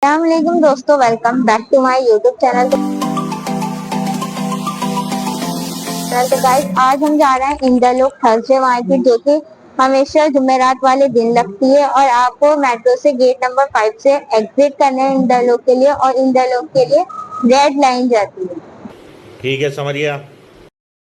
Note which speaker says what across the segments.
Speaker 1: अस्सलामुअलैकुम दोस्तों, welcome back to my YouTube channel. तो गाइस, आज हम जा रहे हैं in the look Thursday market, जो कि हमेशा जुमेरात वाले दिन लगती है और आपको मेट्रो से गेट नंबर 5 से एग्जिट करना है इन द लुक के लिए, और इन द लुक के लिए रेड लाइन जाती है।
Speaker 2: ठीक है, समझ गया।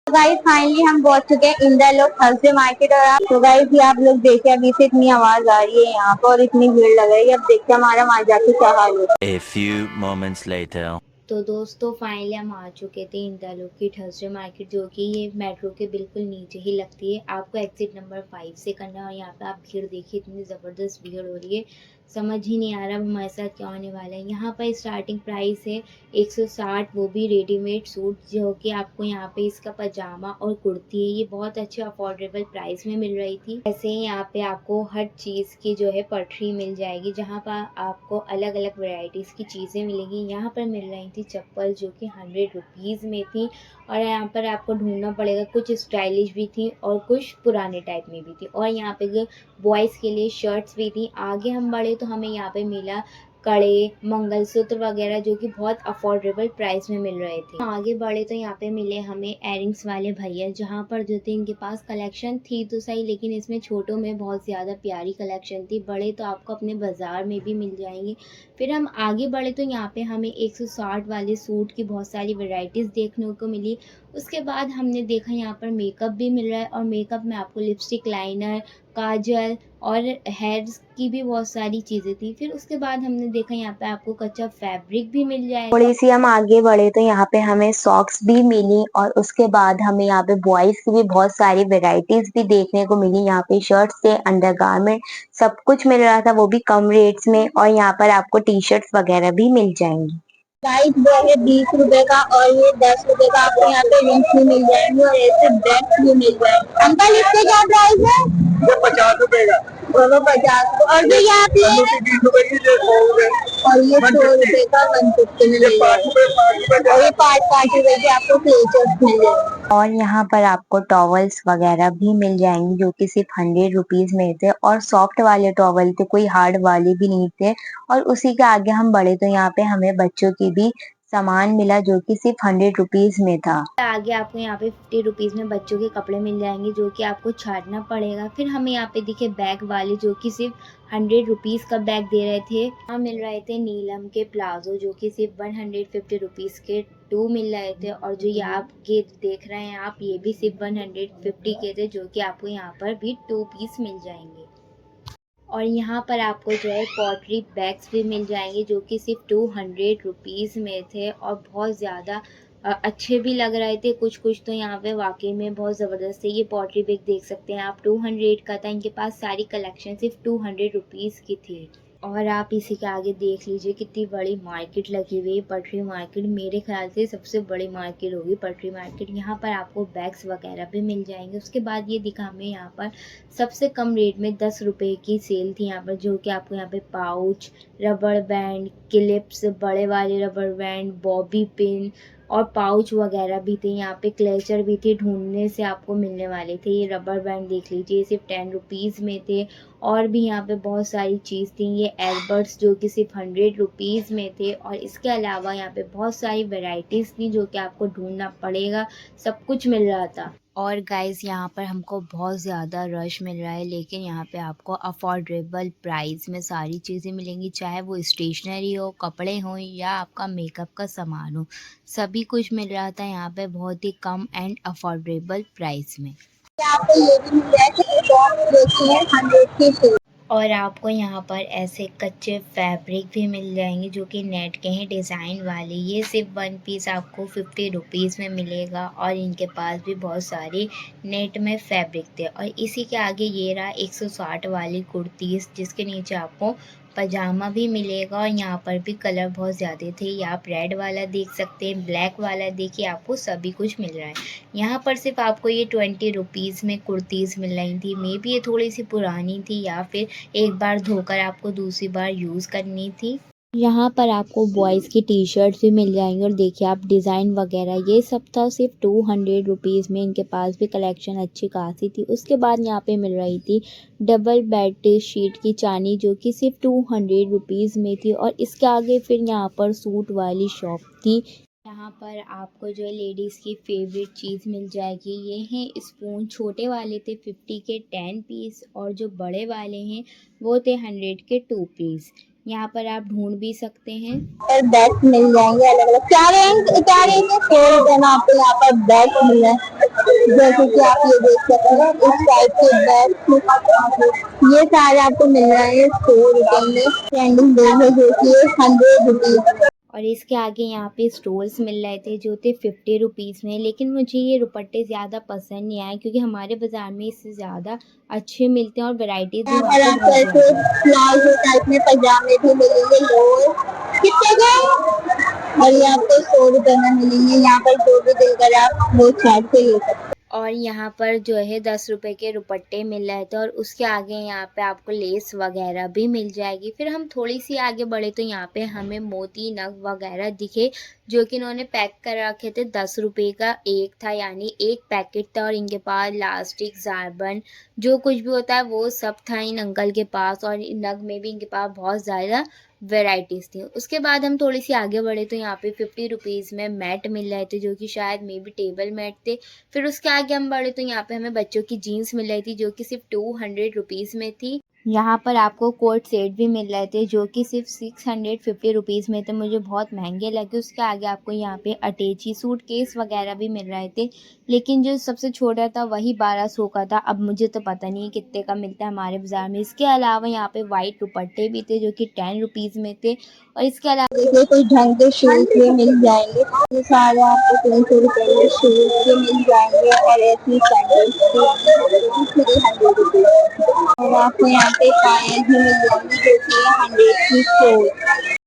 Speaker 1: गाइस, फाइनली हम पहुंच चुके हैं in the look Thursday market. और आप तो गाइस, ये आप लोग देखिए, अभी से इतनी आवाज आ रही है यहाँ पर और इतनी भीड़ लग रही है। अब देखते हैं हमारा वहां जाके क्या हाल होता है।
Speaker 3: A few moments later.
Speaker 4: तो दोस्तों फाइनली हम आ चुके थे इंदालो की थर्सडे मार्केट, जो कि ये मेट्रो के बिल्कुल नीचे ही लगती है। आपको एग्जिट नंबर 5 से करना है। और यहाँ पे आप भीड़ देखिए, इतनी ज़बरदस्त भीड़ हो रही है, समझ ही नहीं आ रहा अब हमारे साथ क्या होने वाला है। यहाँ पर स्टार्टिंग प्राइस है 160, वो भी रेडीमेड सूट, जो कि आपको यहाँ पे इसका पजामा और कुर्ती है, ये बहुत अच्छे अफोर्डेबल प्राइस में मिल रही थी। ऐसे ही यहाँ पे आपको हर चीज़ की जो है पटरी मिल जाएगी, जहाँ पर आपको अलग अलग वेराइटीज़ की चीज़ें मिलेंगी। यहाँ पर मिल रही थी चप्पल, जो कि 100 रुपीज़ में थी, और यहाँ पर आपको ढूंढना पड़ेगा, कुछ स्टाइलिश भी थी और कुछ पुराने टाइप में भी थी। और यहाँ पे बॉयज़ के लिए शर्ट्स भी थी। आगे हम बढ़े तो हमें यहाँ पे मिला कड़े, मंगलसूत्र वगैरह, जो कि बहुत अफोर्डेबल प्राइस में मिल रहे थे। आगे बढ़े तो यहाँ पे मिले हमें एयरिंग्स वाले भैया, जहाँ पर जो थे इनके पास कलेक्शन थी तो सही, लेकिन इसमें छोटों में बहुत ज़्यादा प्यारी कलेक्शन थी। बड़े तो आपको अपने बाज़ार में भी मिल जाएंगे। फिर हम आगे बढ़े तो यहाँ पे हमें 160 वाले सूट की बहुत सारी वेराइटीज़ देखने को मिली। उसके बाद हमने देखा यहाँ पर मेकअप भी मिल रहा है, और मेकअप में आपको लिपस्टिक, लाइनर, काजल और हेयर्स की भी बहुत सारी चीज़ें थी। फिर उसके बाद हमने देखा यहाँ पे आपको कच्चा फैब्रिक भी मिल जाएगा।
Speaker 1: थोड़ी सी हम आगे बढ़े तो यहाँ पे हमें सॉक्स भी मिली, और उसके बाद हमें यहाँ पे बॉयज की भी बहुत सारी वेराइटीज भी देखने को मिली। यहाँ पे शर्ट्स से अंडरगारमेंट सब कुछ मिल रहा था, वो भी कम रेट्स में, और यहाँ पर आपको टी शर्ट्स वगैरह भी मिल जाएंगी। प्राइस वो है 20 रुपए का, और ये 10 रुपए का आपको यहाँ पे रिंग्स भी मिल जाएंगे और ऐसे बैग्स भी मिल जाएंगे। अंकल, इसके क्या प्राइस है?
Speaker 5: ये 50 रुपए का,
Speaker 1: दोनों 50। और जो यहाँ पे
Speaker 5: 20 रुपए की, ये 100 रुपए,
Speaker 1: और ये 100 रुपए का 150 में मिल जाएगा। और ये 5-5 रुपए के आपको क्लेचर्स मिल जाएंगे। और यहाँ पर आपको टॉवल्स वगैरह भी मिल जाएंगी, जो कि सिर्फ 100 रुपीज में थे, और सॉफ्ट वाले टॉवल थे, कोई हार्ड वाले भी नहीं थे। और उसी के आगे हम बढ़े तो यहाँ पे हमें बच्चों की भी सामान मिला, जो कि सिर्फ 100 रुपीज में था।
Speaker 4: आगे आपको यहाँ पे 50 रुपीज़ में बच्चों के कपड़े मिल जाएंगे, जो कि आपको छाटना पड़ेगा। फिर हमें यहाँ पे दिखे बैग वाले, जो कि सिर्फ 100 रुपीज़ का बैग दे रहे थे। यहाँ मिल रहे थे नीलम के प्लाजो, जो कि सिर्फ 150 रुपीज़ के 2 मिल रहे थे। और जो ये आप के देख रहे हैं आप, ये भी सिर्फ 150 के थे, जो कि आपको यहाँ पर भी 2 पीस मिल जाएंगे। और यहाँ पर आपको जो है पॉटरी बैग्स भी मिल जाएंगे, जो कि सिर्फ 200 रुपीज़ में थे, और बहुत ज़्यादा अच्छे भी लग रहे थे। कुछ कुछ तो यहाँ पे वाकई में बहुत ज़बरदस्त है। ये पॉटरी बैग देख सकते हैं आप, 200 का था। इनके पास सारी कलेक्शन सिर्फ 200 रुपीज़ की थी। और आप इसी के आगे देख लीजिए कितनी बड़ी मार्केट लगी हुई है, पटरी मार्केट। मेरे ख्याल से सबसे बड़ी मार्केट होगी पटरी मार्केट। यहाँ पर आपको बैग्स वगैरह भी मिल जाएंगे। उसके बाद ये दिखा हमें यहाँ पर सबसे कम रेट में 10 रुपये की सेल थी यहाँ पर, जो कि आपको यहाँ पे पाउच, रबड़ बैंड, क्लिप्स, बड़े वाले रबड़ बैंड, बॉबी पिन और पाउच वगैरह भी थे। यहाँ पे क्लेचर भी थे, ढूंढने से आपको मिलने वाले थे। ये रबर बैंड देख लीजिए, सिर्फ 10 रुपीज़ में थे। और भी यहाँ पे बहुत सारी चीज़ थी। ये एयरबड्स, जो कि सिर्फ 100 रुपीज़ में थे। और इसके अलावा यहाँ पे बहुत सारी वेराइटीज़ थी, जो कि आपको ढूंढना पड़ेगा, सब कुछ मिल रहा था। और गाइस, यहाँ पर हमको बहुत ज़्यादा रश मिल रहा है, लेकिन यहाँ पे आपको अफोर्डेबल प्राइस में सारी चीज़ें मिलेंगी, चाहे वो स्टेशनरी हो, कपड़े हों, या आपका मेकअप का सामान हो, सभी कुछ मिल रहा था यहाँ पे बहुत ही कम एंड अफोर्डेबल प्राइस में।
Speaker 1: आपको ये भी मिल जाएगा 100 के।
Speaker 4: और आपको यहाँ पर ऐसे कच्चे फैब्रिक भी मिल जाएंगे, जो कि नेट के हैं, डिज़ाइन वाले। ये सिर्फ 1 पीस आपको 50 रुपीज़ में मिलेगा, और इनके पास भी बहुत सारे नेट में फैब्रिक थे। और इसी के आगे ये रहा 160 वाली कुर्तीज़, जिसके नीचे आपको पजामा भी मिलेगा। और यहाँ पर भी कलर बहुत ज़्यादा थे। ये आप रेड वाला देख सकते हैं, ब्लैक वाला देखिए, आपको सभी कुछ मिल रहा है। यहाँ पर सिर्फ आपको ये 20 रुपीज़ में कुर्तीज़ मिल रही थी। मे बी ये थोड़ी सी पुरानी थी, या फिर एक बार धोकर आपको दूसरी बार यूज़ करनी थी। यहाँ पर आपको बॉयज़ की टी शर्ट्स भी मिल जाएंगे और देखिए आप डिज़ाइन वगैरह ये सब था सिर्फ 200 रुपीज़ में। इनके पास भी कलेक्शन अच्छी खासी थी। उसके बाद यहाँ पे मिल रही थी डबल बेड शीट की चानी जो कि सिर्फ 200 रुपीज़ में थी। और इसके आगे फिर यहाँ पर सूट वाली शॉप थी। यहाँ पर आपको जो है लेडीज़ की फेवरेट चीज़ मिल जाएगी। ये हैं स्पून, छोटे वाले थे 50 के 10 पीस और जो बड़े वाले हैं वो थे 100 के 2 पीस। यहाँ पर आप ढूंढ भी सकते हैं।
Speaker 1: पर बैग्स मिल जाएंगे अलग अलग। क्या रेंज है? 100 रुपए में आपको यहाँ पर बैग मिल रहा है। जैसे कि आप ये देख सकते हैं इस टाइप के बैग ये सारे आपको मिल रहे हैं 100 रुपए में। ट्रेंडिंग बैग है जो कि 100 रुपीज।
Speaker 4: और इसके आगे यहाँ पे स्टोल्स मिल रहे थे जो थे 50 रुपीज़ में। लेकिन मुझे ये दुपट्टे ज़्यादा पसंद नहीं आए क्योंकि हमारे बाज़ार में इससे ज़्यादा अच्छे मिलते हैं और वैरायटीज भी
Speaker 1: और आपको ऐसे प्लाजो टाइप में पजामे भी मिलेंगे लोअर कितने के और ये आपको 100 रुपए में मिलेंगे। यहाँ पर जो भी दिल करे आप वो चार्ट से ले सकते हैं।
Speaker 4: और यहाँ पर जो है 10 रुपए के दुपट्टे मिल रहे थे और उसके आगे यहाँ पे आपको लेस वगैरह भी मिल जाएगी। फिर हम थोड़ी सी आगे बढ़े तो यहाँ पे हमें मोती नग वगैरह दिखे जो कि इन्होंने पैक कर रखे थे। 10 रुपए का एक था यानी एक पैकेट था। और इनके पास लास्टिक जारबन जो कुछ भी होता है वो सब था इन अंकल के पास। और नग में भी इनके पास बहुत ज़्यादा वेराइटीज़ थी। उसके बाद हम थोड़ी सी आगे बढ़े तो यहाँ पे 50 रुपीज़ में मैट मिल रहे थे जो कि शायद मे बी टेबल मैट थे। फिर उसके आगे हम बढ़े तो यहाँ पे हमें बच्चों की जीन्स मिल रही थी जो कि सिर्फ 200 रुपीज़ में थी। यहाँ पर आपको कोट सेट भी मिल रहे थे जो कि सिर्फ 650 रुपीज़ में थे। मुझे बहुत महंगे लगे। उसके आगे आपको यहाँ पे अटैची सूट केस वगैरह भी मिल रहे थे। लेकिन जो सबसे छोटा था वही 1200 का था। अब मुझे तो पता नहीं कितने का मिलता है हमारे बाज़ार में। इसके अलावा यहाँ पे वाइट दुपट्टे भी थे जो कि 10 रुपीज़ में थे। और इसके अलावा
Speaker 1: देखिए कुछ ढंग के शूज भी मिल जाएंगे। ये सारे आपको 300 रुपए के शूज भी मिल जाएंगे और ऐसी सैंडल्स भी 300 रुपीज। और आपको यहाँ पे पायल भी मिल जाएंगी जो कि 100 की 4।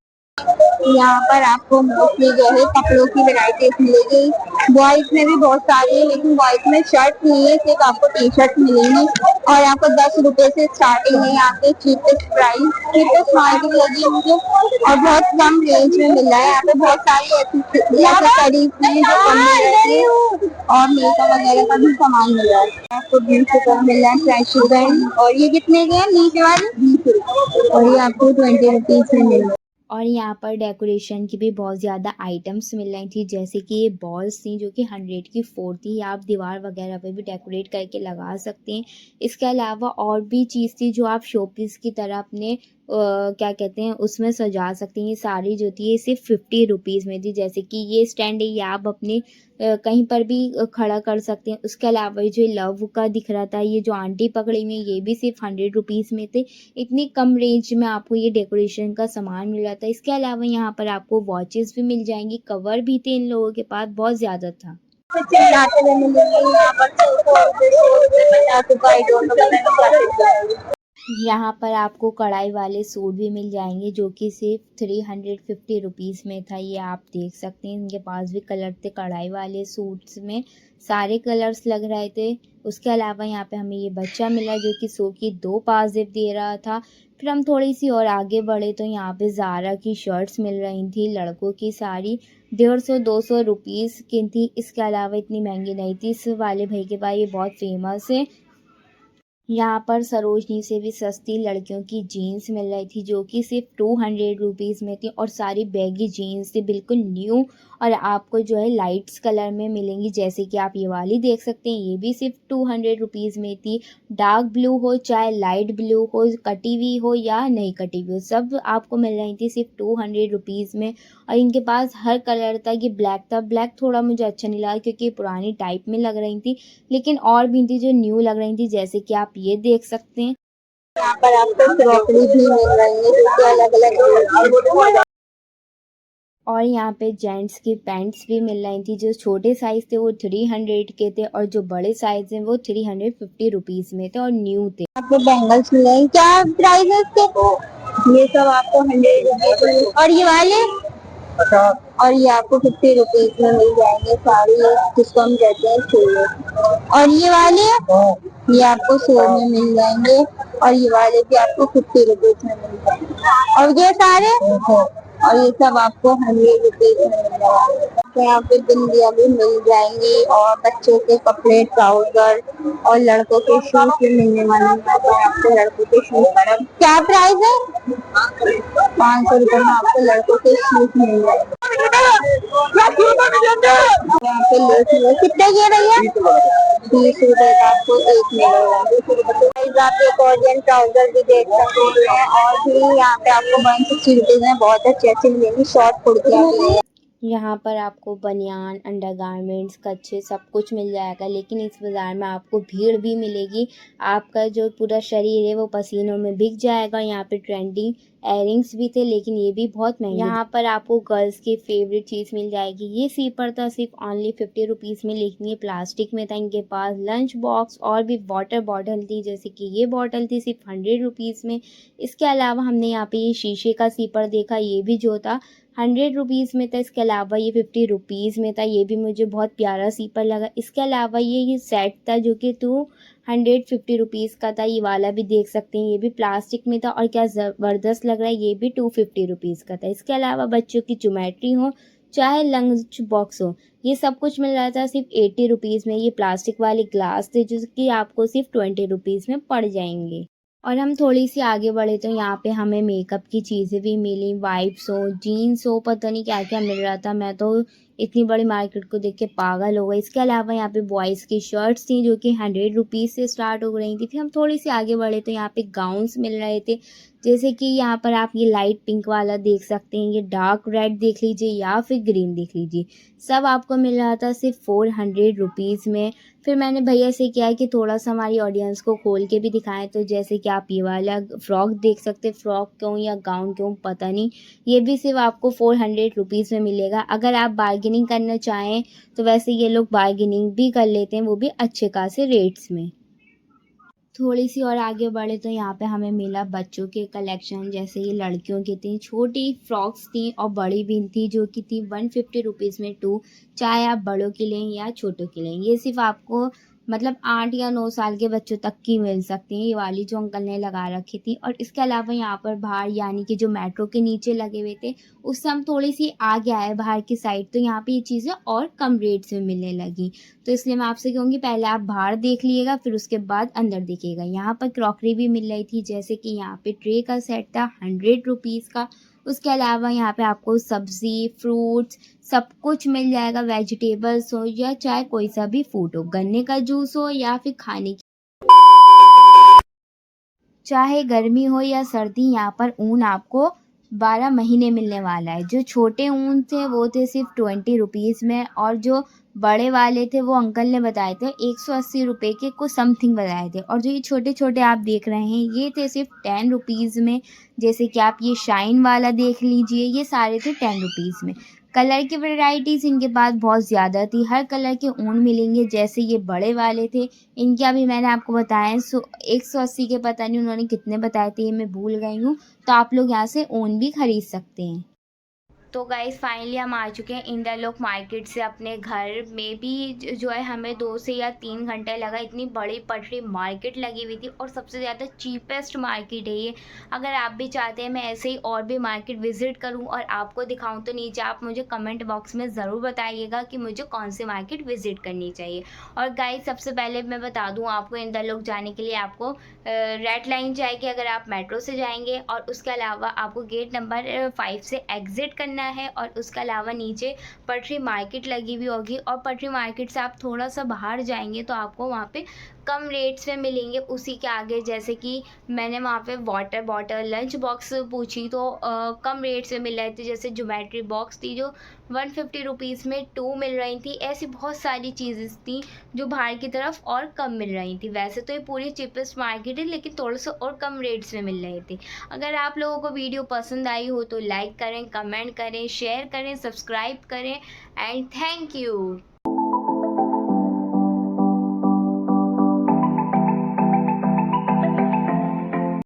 Speaker 1: यहाँ पर आपको मोस्टली जो है कपड़ों की वैरायटीज मिलेगी। बॉयज में भी बहुत सारी है लेकिन बॉयज में शर्ट नहीं है, सिर्फ आपको टी शर्ट मिलेंगी। और आपको 10 रुपए से स्टार्टिंग है यहाँ पे चीपेस्ट प्राइस। चीपेस्ट मार्केट लगी है मुझे और बहुत कम रेंज में मिल रहा है। यहाँ पे बहुत सारी एक्सेसरीज हैं जो कम में रहती है और मेकअप वगैरह का भी सामान मिल रहा है। आपको 20 रुपए मिल रहा है फ्रेश बैंड। और ये कितने के हैं नीचे वाले? 20 और ये आपको 20 रुपीज में मिल रहा है।
Speaker 4: और यहाँ पर डेकोरेशन की भी बहुत ज़्यादा आइटम्स मिल रही थी जैसे कि ये बॉल्स थी जो कि 100 की 4 थी। आप दीवार वगैरह पे भी डेकोरेट करके लगा सकते हैं। इसके अलावा और भी चीज़ थी जो आप शोपीस की तरह अपने क्या कहते हैं उसमें सजा सकते हैं। ये सारी जो थी ये सिर्फ 50 रुपीज़ में थी। जैसे कि ये स्टैंड है ये आप अपने कहीं पर भी खड़ा कर सकते हैं। उसके अलावा ये जो लव का दिख रहा था ये जो आंटी पकड़ी हुई ये भी सिर्फ 100 रुपीज़ में थे। इतनी कम रेंज में आपको ये डेकोरेशन का सामान मिल रहा था। इसके अलावा यहाँ पर आपको वॉचेस भी मिल जाएंगी। कवर भी थे इन लोगों के पास बहुत ज़्यादा था। यहाँ पर आपको कढ़ाई वाले सूट भी मिल जाएंगे जो कि सिर्फ 350 रुपीज़ में था। ये आप देख सकते हैं इनके पास भी कलर थे कढ़ाई वाले सूट्स में सारे कलर्स लग रहे थे। उसके अलावा यहाँ पे हमें ये बच्चा मिला जो कि सो की 2 पाजेब दे रहा था। फिर हम थोड़ी सी और आगे बढ़े तो यहाँ पे ज़ारा की शर्ट्स मिल रही थी लड़कों की सारी 150-200 रुपीज़ की थी। इसके अलावा इतनी महंगी नहीं थी। इस वाले भाई के पास ये बहुत फेमस है। यहाँ पर सरोजनी से भी सस्ती लड़कियों की जीन्स मिल रही थी जो कि सिर्फ 200 रुपीज़ में थी। और सारी बैगी जीन्स थी बिल्कुल न्यू और आपको जो है लाइट्स कलर में मिलेंगी। जैसे कि आप ये वाली देख सकते हैं ये भी सिर्फ 200 रुपीज़ में थी। डार्क ब्लू हो चाहे लाइट ब्लू हो कटी हुई हो या नहीं कटी हुई हो सब आपको मिल रही थी सिर्फ 200 रुपीज़ में। और इनके पास हर कलर था। ये ब्लैक था। ब्लैक थोड़ा मुझे अच्छा नहीं लगा क्योंकि पुरानी टाइप में लग रही थी। लेकिन और भी थी जो न्यू लग रही थी जैसे कि आप ये देख सकते हैं।
Speaker 1: यहाँ पर आपको क्रॉकरी भी मिल रही है जो कि अलग अलग।
Speaker 4: और यहाँ पे जेंट्स की पैंट्स भी मिल रही थी। जो छोटे साइज़ थे वो 300 के थे और जो बड़े साइज़ हैं वो 350 रुपीज़ में थे और न्यू थे।
Speaker 1: आपको बैंगल्स मिल रहे हैं। क्या प्राइस है इसके? ये सब आपको 100 रुपीज और ये वाले और ये आपको 50 रुपीज में मिल जाएंगे साड़ी जिसको हम कहते हैं चूड़े। और ये वाले ये आपको 100 में मिल जाएंगे और ये वाले भी आपको 50 रुपीज में मिल जाएंगे। और ये सारे और ये सब आपको 100 रुपीज में मिल जाएगा। तो यहाँ पे बिंदियाँ भी मिल जाएंगी और बच्चों के कपड़े, ट्राउजर और लड़कों के शूज भी मिलने वाले हैं। यहाँ पर आपको लड़कों के शूज क्या प्राइस है? 500 रुपए में आपको लड़कों के शूज मिल जाएंगे। यहाँ पे कितने के भैया? 20 रुपए का आपको एक मिलेगा। आप एक ऑर्डियन ट्राउजर भी देख सकते हैं और भी यहाँ पे आपको 160 रुपीज में बहुत अच्छी अच्छी मिलेंगी शॉर्ट कुर्तियाँ भी है।
Speaker 4: यहाँ पर आपको बनियान, अंडरगारमेंट्स, कच्छे सब कुछ मिल जाएगा, लेकिन इस बाज़ार में आपको भीड़ भी मिलेगी। आपका जो पूरा शरीर है वो पसीनों में भीग जाएगा। यहाँ पे ट्रेंडिंग एयरिंग्स भी थे, लेकिन ये भी बहुत महंगे। यहाँ पर आपको गर्ल्स की फेवरेट चीज़ मिल जाएगी। ये सीपर था सिर्फ ओनली 50 रुपीज़ में, लेकिन ये प्लास्टिक में था। इनके पास लंच बॉक्स और भी वाटर बॉटल थी, जैसे कि ये बॉटल थी सिर्फ 100 रुपीज़ में। इसके अलावा हमने यहाँ पे ये शीशे का सीपर देखा, ये भी जो था 100 रुपीज़ में था। इसके अलावा ये 50 रुपीज़ में था, ये भी मुझे बहुत प्यारा सीपर लगा। इसके अलावा ये सेट था जो कि 250 रुपीज़ का था। ये वाला भी देख सकते हैं, ये भी प्लास्टिक में था और क्या ज़बरदस्त लग रहा है। ये भी 250 रुपीज़ का था। इसके अलावा बच्चों की ज्योमेट्री हो चाहे लंच बॉक्स हो, ये सब कुछ मिल रहा था सिर्फ 80 रुपीज़ में। ये प्लास्टिक वाले ग्लास थे जो कि आपको सिर्फ 20 रुपीज़ में पड़ जाएंगे। और हम थोड़ी सी आगे बढ़े तो यहाँ पे हमें मेकअप की चीज़ें भी मिली, वाइप्स हो, जीन्स हो, पता नहीं क्या क्या मिल रहा था। मैं तो इतनी बड़ी मार्केट को देख के पागल हो गई। इसके अलावा यहाँ पे बॉयज़ की शर्ट्स थी जो कि 100 रुपीज़ से स्टार्ट हो रही थी। फिर हम थोड़ी सी आगे बढ़े तो यहाँ पे गाउन्स मिल रहे थे, जैसे कि यहाँ पर आप ये लाइट पिंक वाला देख सकते हैं, ये डार्क रेड देख लीजिए या फिर ग्रीन देख लीजिए, सब आपको मिल रहा था सिर्फ 400 रुपीज़ में। फिर मैंने भैया से किया कि थोड़ा सा हमारी ऑडियंस को खोल के भी दिखाएं, तो जैसे कि आप ये वाला फ्रॉक देख सकते हैं, फ्रॉक क्यों या गाउन क्यों पता नहीं, ये भी सिर्फ आपको 400 रुपीज़ में मिलेगा। अगर आप बार्गेनिंग करना चाहें तो वैसे ये लोग बार्गेनिंग भी कर लेते हैं, वो भी अच्छे खासे रेट्स में। थोड़ी सी और आगे बढ़े तो यहाँ पे हमें मिला बच्चों के कलेक्शन, जैसे ये लड़कियों की थी, छोटी फ्रॉक्स थी और बड़ी भी थी जो कि थी 150 रुपीज़ में 2, चाहे आप बड़ों के लें या छोटों के लें। ये सिर्फ आपको मतलब 8 या 9 साल के बच्चों तक की मिल सकती हैं, ये वाली जो अंकल ने लगा रखी थी। और इसके अलावा यहाँ पर बाहर यानी कि जो मेट्रो के नीचे लगे हुए थे, उससे हम थोड़ी सी आगे आए बाहर की साइड, तो यहाँ पे ये चीज़ें और कम रेट्स में मिलने लगी। तो इसलिए मैं आपसे कहूँगी पहले आप बाहर देख लीजिएगा, फिर उसके बाद अंदर देखिएगा। यहाँ पर क्रॉकरी भी मिल रही थी, जैसे कि यहाँ पे ट्रे का सेट था 100 रुपीज़ का। उसके अलावा यहाँ पे आपको सब्ज़ी, फ्रूट्स सब कुछ मिल जाएगा, वेजिटेबल्स हो या चाहे कोई सा भी फ्रूट हो, गन्ने का जूस हो या फिर खाने की, चाहे गर्मी हो या सर्दी, यहाँ पर ऊन आपको 12 महीने मिलने वाला है। जो छोटे ऊन थे वो थे सिर्फ 20 रुपीज़ में, और जो बड़े वाले थे वो अंकल ने बताए थे 180 रुपये के कुछ समथिंग बताए थे। और जो ये छोटे छोटे आप देख रहे हैं ये थे सिर्फ 10 रुपीज़ में, जैसे कि आप ये शाइन वाला देख लीजिए, ये सारे थे 10 रुपीज़ में। कलर की वैरायटीज़ इनके पास बहुत ज़्यादा थी, हर कलर के ऊन मिलेंगे। जैसे ये बड़े वाले थे, इनके अभी मैंने आपको बताया 180 के, पता नहीं उन्होंने कितने बताए थे, ये मैं भूल गई हूँ। तो आप लोग यहाँ से ऊन भी खरीद सकते हैं। तो गाइस फाइनली हम आ चुके हैं इंद्रलोक मार्केट से अपने घर में। भी जो है हमें 2 से या 3 घंटे लगा, इतनी बड़ी पटरी मार्केट लगी हुई थी और सबसे ज़्यादा चीपेस्ट मार्केट है ये। अगर आप भी चाहते हैं मैं ऐसे ही और भी मार्केट विज़िट करूं और आपको दिखाऊं, तो नीचे आप मुझे कमेंट बॉक्स में ज़रूर बताइएगा कि मुझे कौन सी मार्केट विज़िट करनी चाहिए। और गाइस सबसे पहले मैं बता दूँ आपको, इंद्रलोक जाने के लिए आपको रेड लाइन जाएगी अगर आप मेट्रो से जाएंगे, और उसके अलावा आपको गेट नंबर 5 से एग्ज़िट करना है। और उसके अलावा नीचे पटरी मार्केट लगी हुई होगी, और पटरी मार्केट से आप थोड़ा सा बाहर जाएंगे तो आपको वहाँ पे कम रेट्स में मिलेंगे। उसी के आगे जैसे कि मैंने वहाँ पे वाटर बॉटल, लंच बॉक्स पूछी तो कम रेट्स में मिल रहे थे। जैसे ज्योमेट्री बॉक्स थी जो 150 रुपीज़ में 2 मिल रही थी। ऐसी बहुत सारी चीज़ें थी जो बाहर की तरफ और कम मिल रही थी। वैसे तो ये पूरी चीपेस्ट मार्केट है, लेकिन थोड़ा सा और कम रेट्स में मिल रहे थे। अगर आप लोगों को वीडियो पसंद आई हो तो लाइक करें, कमेंट करें, शेयर करें, सब्सक्राइब करें, एंड थैंक यू।